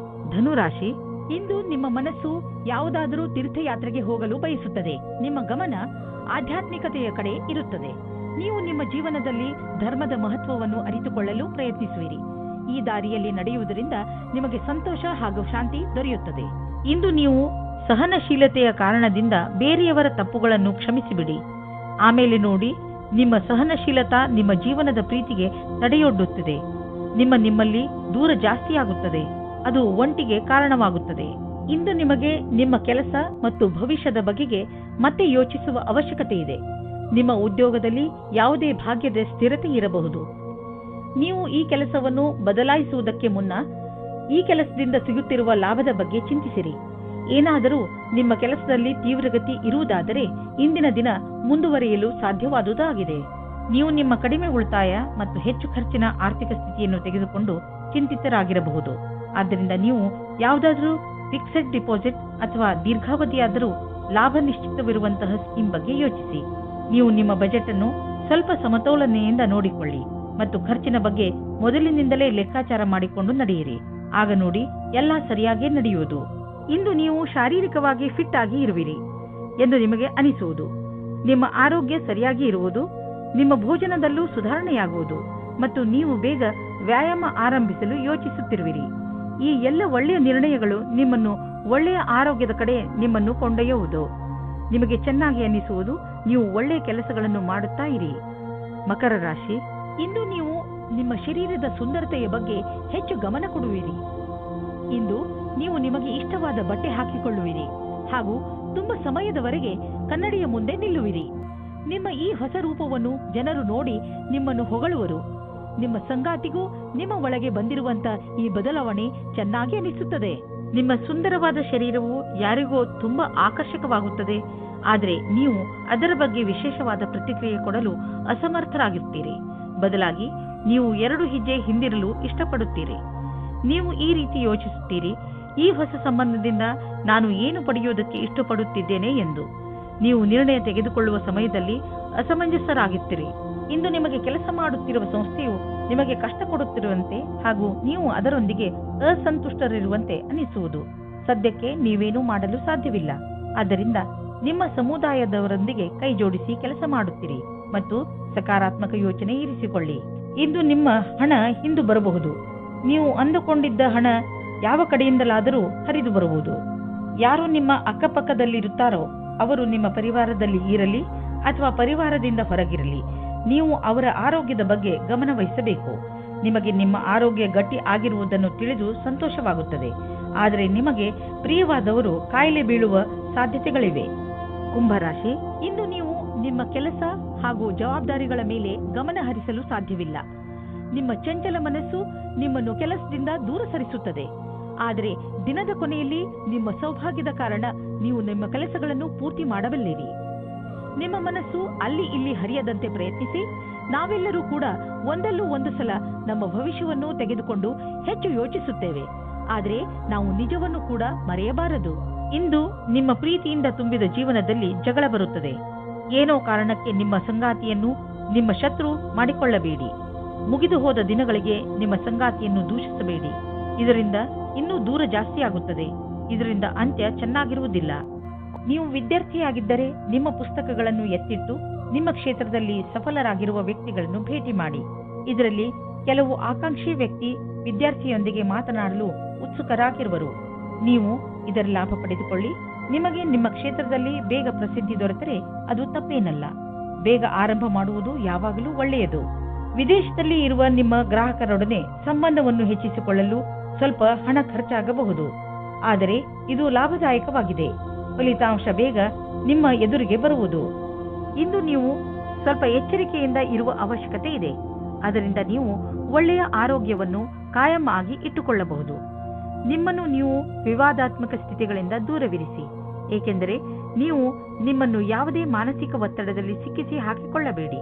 ಧನುರಾಶಿ, ಇಂದು ನಿಮ್ಮ ಮನಸ್ಸು ಯಾವುದಾದರೂ ತೀರ್ಥಯಾತ್ರೆಗೆ ಹೋಗಲು ಬಯಸುತ್ತದೆ. ನಿಮ್ಮ ಗಮನ ಆಧ್ಯಾತ್ಮಿಕತೆಯ ಕಡೆ ಇರುತ್ತದೆ. ನೀವು ನಿಮ್ಮ ಜೀವನದಲ್ಲಿ ಧರ್ಮದ ಮಹತ್ವವನ್ನು ಅರಿತುಕೊಳ್ಳಲು ಪ್ರಯತ್ನಿಸುವಿರಿ. ಈ ದಾರಿಯಲ್ಲಿ ನಡೆಯುವುದರಿಂದ ನಿಮಗೆ ಸಂತೋಷ ಹಾಗೂ ಶಾಂತಿ ದೊರೆಯುತ್ತದೆ. ಇಂದು ನೀವು ಸಹನಶೀಲತೆಯ ಕಾರಣದಿಂದ ಬೇರೆಯವರ ತಪ್ಪುಗಳನ್ನು ಕ್ಷಮಿಸಿಬಿಡಿ. ಆಮೇಲೆ ನೋಡಿ, ನಿಮ್ಮ ಸಹನಶೀಲತಾ ನಿಮ್ಮ ಜೀವನದ ಪ್ರೀತಿಗೆ ತಡೆಯೊಡ್ಡುತ್ತದೆ. ನಿಮ್ಮಲ್ಲಿ ದೂರ ಜಾಸ್ತಿಯಾಗುತ್ತದೆ. ಅದು ಒಂಟಿಗೆ ಕಾರಣವಾಗುತ್ತದೆ. ಇಂದು ನಿಮಗೆ ನಿಮ್ಮ ಕೆಲಸ ಮತ್ತು ಭವಿಷ್ಯದ ಬಗೆಗೆ ಮತ್ತೆ ಯೋಚಿಸುವ ಅವಶ್ಯಕತೆ ಇದೆ. ನಿಮ್ಮ ಉದ್ಯೋಗದಲ್ಲಿ ಯಾವುದೇ ಭಾಗ್ಯದ ಸ್ಥಿರತೆ ಇರಬಹುದು. ನೀವು ಈ ಕೆಲಸವನ್ನು ಬದಲಾಯಿಸುವುದಕ್ಕೆ ಮುನ್ನ ಈ ಕೆಲಸದಿಂದ ಸಿಗುತ್ತಿರುವ ಲಾಭದ ಬಗ್ಗೆ ಚಿಂತಿಸಿರಿ. ಏನಾದರೂ ನಿಮ್ಮ ಕೆಲಸದಲ್ಲಿ ತೀವ್ರಗತಿ ಇರುವುದಾದರೆ ಇಂದಿನ ದಿನ ಮುಂದುವರಿಯಲು ಸಾಧ್ಯವಾದುದಾಗಿದೆ. ನೀವು ನಿಮ್ಮ ಕಡಿಮೆ ಉಳಿತಾಯ ಮತ್ತು ಹೆಚ್ಚು ಖರ್ಚಿನ ಆರ್ಥಿಕ ಸ್ಥಿತಿಯನ್ನು ತೆಗೆದುಕೊಂಡು ಚಿಂತಿತರಾಗಿರಬಹುದು. ಆದ್ದರಿಂದ ನೀವು ಯಾವುದಾದರೂ ಫಿಕ್ಸೆಡ್ ಡಿಪಾಸಿಟ್ ಅಥವಾ ದೀರ್ಘಾವಧಿಯಾದರೂ ಲಾಭ ನಿಶ್ಚಿತವಿರುವಂತಹ ಸ್ಕೀಮ್ ಬಗ್ಗೆ ಯೋಚಿಸಿ. ನೀವು ನಿಮ್ಮ ಬಜೆಟ್ ಅನ್ನು ಸ್ವಲ್ಪ ಸಮತೋಲನೆಯಿಂದ ನೋಡಿಕೊಳ್ಳಿ ಮತ್ತು ಖರ್ಚಿನ ಬಗ್ಗೆ ಮೊದಲಿನಿಂದಲೇ ಲೆಕ್ಕಾಚಾರ ಮಾಡಿಕೊಂಡು ನಡೆಯಿರಿ. ಆಗ ನೋಡಿ ಎಲ್ಲ ಸರಿಯಾಗಿ ನಡೆಯುವುದು. ಇಂದು ನೀವು ಶಾರೀರಿಕವಾಗಿ ಫಿಟ್ ಆಗಿ ಇರುವಿರಿ ಎಂದು ನಿಮಗೆ ಅನಿಸುವುದು, ನಿಮ್ಮ ಆರೋಗ್ಯ ಸರಿಯಾಗಿ ಇರುವುದು, ನಿಮ್ಮ ಭೋಜನದಲ್ಲೂ ಸುಧಾರಣೆಯಾಗುವುದು ಮತ್ತು ನೀವು ಬೇಗ ವ್ಯಾಯಾಮ ಆರಂಭಿಸಲು ಯೋಚಿಸುತ್ತಿರುವಿರಿ. ಈ ಎಲ್ಲ ಒಳ್ಳೆಯ ನಿರ್ಣಯಗಳು ನಿಮ್ಮನ್ನು ಒಳ್ಳೆಯ ಆರೋಗ್ಯದ ಕಡೆ ನಿಮ್ಮನ್ನು ಕೊಂಡೊಯ್ಯುವುದು. ನಿಮಗೆ ಚೆನ್ನಾಗಿ ಅನ್ನಿಸುವುದು, ನೀವು ಒಳ್ಳೆಯ ಕೆಲಸಗಳನ್ನು ಮಾಡುತ್ತಾ ಇರಿ. ಮಕರ ರಾಶಿ, ಇಂದು ನೀವು ನಿಮ್ಮ ಶರೀರದ ಸುಂದರತೆಯ ಬಗ್ಗೆ ಹೆಚ್ಚು ಗಮನ ಕೊಡುವಿರಿ. ಇಂದು ನೀವು ನಿಮಗೆ ಇಷ್ಟವಾದ ಬಟ್ಟೆ ಹಾಕಿಕೊಳ್ಳುವಿರಿ ಹಾಗೂ ತುಂಬಾ ಸಮಯದವರೆಗೆ ಕನ್ನಡಿಯ ಮುಂದೆ ನಿಲ್ಲುವಿರಿ. ನಿಮ್ಮ ಈ ಹೊಸ ರೂಪವನ್ನು ಜನರು ನೋಡಿ ನಿಮ್ಮನ್ನು ಹೊಗಳುವರು. ನಿಮ್ಮ ಸಂಗಾತಿಗೂ ನಿಮ್ಮ ಒಳಗೆ ಬಂದಿರುವಂತ ಈ ಬದಲಾವಣೆ ಚೆನ್ನಾಗಿ ಅನಿಸುತ್ತದೆ. ನಿಮ್ಮ ಸುಂದರವಾದ ಶರೀರವು ಯಾರಿಗೋ ತುಂಬಾ ಆಕರ್ಷಕವಾಗುತ್ತದೆ, ಆದರೆ ನೀವು ಅದರ ಬಗ್ಗೆ ವಿಶೇಷವಾದ ಪ್ರತಿಕ್ರಿಯೆ ಕೊಡಲು ಅಸಮರ್ಥರಾಗಿರ್ತೀರಿ. ಬದಲಾಗಿ ನೀವು 2 ಹೆಜ್ಜೆ ಹಿಂದಿರಲು ಇಷ್ಟಪಡುತ್ತೀರಿ. ನೀವು ಈ ರೀತಿ ಯೋಚಿಸುತ್ತೀರಿ, ಈ ಹೊಸ ಸಂಬಂಧದಿಂದ ನಾನು ಏನು ಪಡೆಯುವುದಕ್ಕೆ ಇಷ್ಟಪಡುತ್ತಿದ್ದೇನೆ ಎಂದು. ನೀವು ನಿರ್ಣಯ ತೆಗೆದುಕೊಳ್ಳುವ ಸಮಯದಲ್ಲಿ ಅಸಮಂಜಸರಾಗಿರ್ತೀರಿ. ಇಂದು ನಿಮಗೆ ಕೆಲಸ ಮಾಡುತ್ತಿರುವ ಸಂಸ್ಥೆಯು ನಿಮಗೆ ಕಷ್ಟ ಕೊಡುತ್ತಿರುವಂತೆ ಹಾಗೂ ನೀವು ಅದರೊಂದಿಗೆ ಅಸಂತುಷ್ಟರಿರುವಂತೆ ಅನಿಸುವುದು. ಸದ್ಯಕ್ಕೆ ನೀವೇನೂ ಮಾಡಲು ಸಾಧ್ಯವಿಲ್ಲ. ಆದ್ದರಿಂದ ನಿಮ್ಮ ಸಮುದಾಯದವರೊಂದಿಗೆ ಕೈ ಜೋಡಿಸಿ ಕೆಲಸ ಮಾಡುತ್ತೀರಿ ಮತ್ತು ಸಕಾರಾತ್ಮಕ ಯೋಚನೆ ಇರಿಸಿಕೊಳ್ಳಿ. ಇಂದು ನಿಮ್ಮ ಹಣ ಹಿಂದು ಬರಬಹುದು. ನೀವು ಅಂದುಕೊಂಡಿದ್ದ ಹಣ ಯಾವ ಕಡೆಯಿಂದಲಾದರೂ ಹರಿದು ಬರುವುದು. ಯಾರು ನಿಮ್ಮ ಅಕ್ಕಪಕ್ಕದಲ್ಲಿರುತ್ತಾರೋ ಅವರು ನಿಮ್ಮ ಪರಿವಾರದಲ್ಲಿ ಇರಲಿ ಅಥವಾ ಪರಿವಾರದಿಂದ ಹೊರಗಿರಲಿ, ನೀವು ಅವರ ಆರೋಗ್ಯದ ಬಗ್ಗೆ ಗಮನ ವಹಿಸಬೇಕು. ನಿಮಗೆ ನಿಮ್ಮ ಆರೋಗ್ಯ ಗಟ್ಟಿ ಆಗಿರುವುದನ್ನು ತಿಳಿದು ಸಂತೋಷವಾಗುತ್ತದೆ, ಆದರೆ ನಿಮಗೆ ಪ್ರಿಯವಾದವರು ಕಾಯಿಲೆ ಬೀಳುವ ಸಾಧ್ಯತೆಗಳಿವೆ. ಕುಂಭರಾಶಿ, ಇಂದು ನೀವು ನಿಮ್ಮ ಕೆಲಸ ಹಾಗೂ ಜವಾಬ್ದಾರಿಗಳ ಮೇಲೆ ಗಮನ ಹರಿಸಲು ಸಾಧ್ಯವಿಲ್ಲ. ನಿಮ್ಮ ಚಂಚಲ ಮನಸ್ಸು ನಿಮ್ಮನ್ನು ಕೆಲಸದಿಂದ ದೂರ ಸರಿಸುತ್ತದೆ. ಆದರೆ ದಿನದ ಕೊನೆಯಲ್ಲಿ ನಿಮ್ಮ ಸೌಭಾಗ್ಯದ ಕಾರಣ ನೀವು ನಿಮ್ಮ ಕೆಲಸಗಳನ್ನು ಪೂರ್ತಿ ಮಾಡಬಲ್ಲಿರಿ. ನಿಮ್ಮ ಮನಸ್ಸು ಅಲ್ಲಿ ಇಲ್ಲಿ ಹರಿಯದಂತೆ ಪ್ರಯತ್ನಿಸಿ. ನಾವೆಲ್ಲರೂ ಕೂಡ ಒಂದಲ್ಲೂ ಒಂದು ಸಲ ನಮ್ಮ ಭವಿಷ್ಯವನ್ನು ತೆಗೆದುಕೊಂಡು ಹೆಚ್ಚು ಯೋಚಿಸುತ್ತೇವೆ, ಆದರೆ ನಾವು ನಿಜವನ್ನು ಕೂಡ ಮರೆಯಬಾರದು. ಇಂದು ನಿಮ್ಮ ಪ್ರೀತಿಯಿಂದ ತುಂಬಿದ ಜೀವನದಲ್ಲಿ ಜಗಳ ಬರುತ್ತದೆ. ಏನೋ ಕಾರಣಕ್ಕೆ ನಿಮ್ಮ ಸಂಗಾತಿಯನ್ನು ನಿಮ್ಮ ಶತ್ರು ಮಾಡಿಕೊಳ್ಳಬೇಡಿ. ಮುಗಿದು ಹೋದ ದಿನಗಳಿಗೆ ನಿಮ್ಮ ಸಂಗಾತಿಯನ್ನು ದೂಷಿಸಬೇಡಿ. ಇದರಿಂದ ಇನ್ನೂ ದೂರ ಜಾಸ್ತಿ ಆಗುತ್ತದೆ. ಇದರಿಂದ ಅಂತ್ಯ ಚೆನ್ನಾಗಿರುವುದಿಲ್ಲ. ನೀವು ವಿದ್ಯಾರ್ಥಿಯಾಗಿದ್ದರೆ ನಿಮ್ಮ ಪುಸ್ತಕಗಳನ್ನು ಎತ್ತಿಟ್ಟು ನಿಮ್ಮ ಕ್ಷೇತ್ರದಲ್ಲಿ ಸಫಲರಾಗಿರುವ ವ್ಯಕ್ತಿಗಳನ್ನು ಭೇಟಿ ಮಾಡಿ. ಇದರಲ್ಲಿ ಕೆಲವು ಆಕಾಂಕ್ಷಿ ವ್ಯಕ್ತಿ ವಿದ್ಯಾರ್ಥಿಯೊಂದಿಗೆ ಮಾತನಾಡಲು ಉತ್ಸುಕರಾಗಿರುವರು. ನೀವು ಇದರ ಲಾಭ ಪಡೆದುಕೊಳ್ಳಿ. ನಿಮಗೆ ನಿಮ್ಮ ಕ್ಷೇತ್ರದಲ್ಲಿ ಬೇಗ ಪ್ರಸಿದ್ಧಿ ದೊರೆತರೆ ಅದು ತಪ್ಪೇನಲ್ಲ. ಬೇಗ ಆರಂಭ ಮಾಡುವುದು ಯಾವಾಗಲೂ ಒಳ್ಳೆಯದು. ವಿದೇಶದಲ್ಲಿ ಇರುವ ನಿಮ್ಮ ಗ್ರಾಹಕರೊಡನೆ ಸಂಬಂಧವನ್ನು ಹೆಚ್ಚಿಸಿಕೊಳ್ಳಲು ಸ್ವಲ್ಪ ಹಣ ಖರ್ಚಾಗಬಹುದು, ಆದರೆ ಇದು ಲಾಭದಾಯಕವಾಗಿದೆ. ಫಲಿತಾಂಶ ಬೇಗ ನಿಮ್ಮ ಎದುರಿಗೆ ಬರುವುದು. ಇಂದು ನೀವು ಸ್ವಲ್ಪ ಎಚ್ಚರಿಕೆಯಿಂದ ಇರುವ ಅವಶ್ಯಕತೆ ಇದೆ. ಅದರಿಂದ ನೀವು ಒಳ್ಳೆಯ ಆರೋಗ್ಯವನ್ನು ಕಾಯಂ ಆಗಿ ಇಟ್ಟುಕೊಳ್ಳಬಹುದು. ನಿಮ್ಮನ್ನು ನೀವು ವಿವಾದಾತ್ಮಕ ಸ್ಥಿತಿಗಳಿಂದ ದೂರವಿರಿಸಿ, ಏಕೆಂದರೆ ನೀವು ನಿಮ್ಮನ್ನು ಯಾವುದೇ ಮಾನಸಿಕ ಒತ್ತಡದಲ್ಲಿ ಸಿಕ್ಕಿಸಿ ಹಾಕಿಕೊಳ್ಳಬೇಡಿ.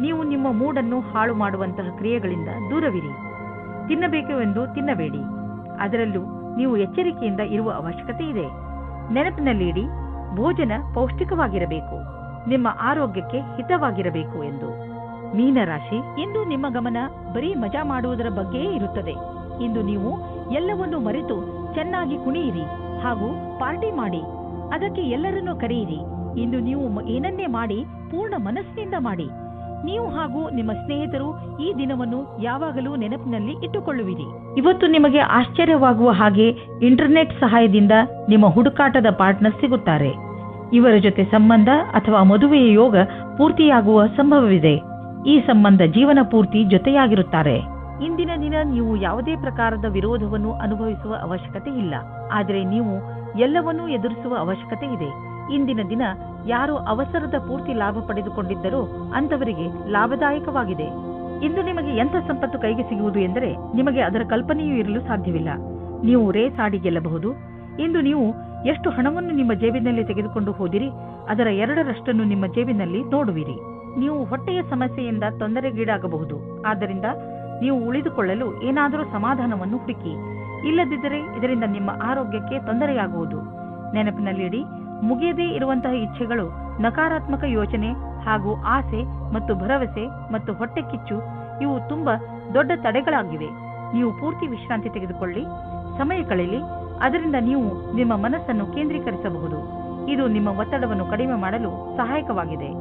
ನೀವು ನಿಮ್ಮ ಮೂಡನ್ನು ಹಾಳು ಮಾಡುವಂತಹ ಕ್ರಿಯೆಗಳಿಂದ ದೂರವಿರಿ. ತಿನ್ನಬೇಕು ಎಂದು ತಿನ್ನಬೇಡಿ. ಅದರಲ್ಲೂ ನೀವು ಎಚ್ಚರಿಕೆಯಿಂದ ಇರುವ ಅವಶ್ಯಕತೆ ಇದೆ. ನೆನಪಿನಲ್ಲಿಡಿ, ಭೋಜನ ಪೌಷ್ಟಿಕವಾಗಿರಬೇಕು, ನಿಮ್ಮ ಆರೋಗ್ಯಕ್ಕೆ ಹಿತವಾಗಿರಬೇಕು ಎಂದು. ಮೀನರಾಶಿ, ಇಂದು ನಿಮ್ಮ ಗಮನ ಬರೀ ಮಜಾ ಮಾಡುವುದರ ಬಗ್ಗೆಯೇ ಇರುತ್ತದೆ. ಇಂದು ನೀವು ಎಲ್ಲವನ್ನೂ ಮರೆತು ಚೆನ್ನಾಗಿ ಕುಣಿಯಿರಿ ಹಾಗೂ ಪಾರ್ಟಿ ಮಾಡಿ. ಅದಕ್ಕೆ ಎಲ್ಲರನ್ನೂ ಕರೆಯಿರಿ. ಇಂದು ನೀವು ಏನನ್ನೇ ಮಾಡಿ ಪೂರ್ಣ ಮನಸ್ಸಿನಿಂದ ಮಾಡಿ. ನೀವು ಹಾಗೂ ನಿಮ್ಮ ಸ್ನೇಹಿತರು ಈ ದಿನವನ್ನು ಯಾವಾಗಲೂ ನೆನಪಿನಲ್ಲಿ ಇಟ್ಟುಕೊಳ್ಳುವಿರಿ. ಇವತ್ತು ನಿಮಗೆ ಆಶ್ಚರ್ಯವಾಗುವ ಹಾಗೆ ಇಂಟರ್ನೆಟ್ ಸಹಾಯದಿಂದ ನಿಮ್ಮ ಹುಡುಕಾಟದ ಪಾರ್ಟ್ನರ್ ಸಿಗುತ್ತಾರೆ. ಇವರ ಜೊತೆ ಸಂಬಂಧ ಅಥವಾ ಮದುವೆಯ ಯೋಗ ಪೂರ್ತಿಯಾಗುವ ಸಂಭವವಿದೆ. ಈ ಸಂಬಂಧ ಜೀವನ ಪೂರ್ತಿ ಜೊತೆಯಾಗಿರುತ್ತಾರೆ. ಇಂದಿನ ದಿನ ನೀವು ಯಾವುದೇ ಪ್ರಕಾರದ ವಿರೋಧವನ್ನು ಅನುಭವಿಸುವ ಅವಶ್ಯಕತೆ ಇಲ್ಲ, ಆದರೆ ನೀವು ಎಲ್ಲವನ್ನೂ ಎದುರಿಸುವ ಅವಶ್ಯಕತೆ ಇದೆ. ಇಂದಿನ ದಿನ ಯಾರು ಅವಸರದ ಪೂರ್ತಿ ಲಾಭ ಪಡೆದುಕೊಂಡಿದ್ದರೋ ಅಂತವರಿಗೆ ಲಾಭದಾಯಕವಾಗಿದೆ. ಇಂದು ನಿಮಗೆ ಎಂಥ ಸಂಪತ್ತು ಕೈಗೆ ಸಿಗುವುದು ಎಂದರೆ ನಿಮಗೆ ಅದರ ಕಲ್ಪನೆಯೂ ಇರಲು ಸಾಧ್ಯವಿಲ್ಲ. ನೀವು ರೇಸ್ ಆಡಿ ಗೆಲ್ಲಬಹುದು. ಇಂದು ನೀವು ಎಷ್ಟು ಹಣವನ್ನು ನಿಮ್ಮ ಜೇಬಿನಲ್ಲಿ ತೆಗೆದುಕೊಂಡು ಹೋದಿರಿ ಅದರ 2ರಷ್ಟನ್ನು ನಿಮ್ಮ ಜೇಬಿನಲ್ಲಿ ನೋಡುವಿರಿ. ನೀವು ಹೊಟ್ಟೆಯ ಸಮಸ್ಯೆಯಿಂದ ತೊಂದರೆಗೀಡಾಗಬಹುದು. ಆದ್ದರಿಂದ ನೀವು ಉಳಿದುಕೊಳ್ಳಲು ಏನಾದರೂ ಸಮಾಧಾನವನ್ನು ಹುಡುಕಿ. ಇಲ್ಲದಿದ್ದರೆ ಇದರಿಂದ ನಿಮ್ಮ ಆರೋಗ್ಯಕ್ಕೆ ತೊಂದರೆಯಾಗುವುದು. ನೆನಪಿನಲ್ಲಿಡಿ, ಮುಗಿಯದೇ ಇರುವಂತಹ ಇಚ್ಛೆಗಳು ನಕಾರಾತ್ಮಕ ಯೋಚನೆ ಹಾಗೂ ಆಸೆ ಮತ್ತು ಭರವಸೆ ಮತ್ತು ಹೊಟ್ಟೆ ಕಿಚ್ಚು ಇವು ತುಂಬಾ ದೊಡ್ಡ ತಡೆಗಳಾಗಿವೆ. ನೀವು ಪೂರ್ತಿ ವಿಶ್ರಾಂತಿ ತೆಗೆದುಕೊಳ್ಳಿ, ಸಮಯ ಕಳೆಯಲಿ. ಅದರಿಂದ ನೀವು ನಿಮ್ಮ ಮನಸ್ಸನ್ನು ಕೇಂದ್ರೀಕರಿಸಬಹುದು. ಇದು ನಿಮ್ಮ ಒತ್ತಡವನ್ನು ಕಡಿಮೆ ಮಾಡಲು ಸಹಾಯಕವಾಗಿದೆ.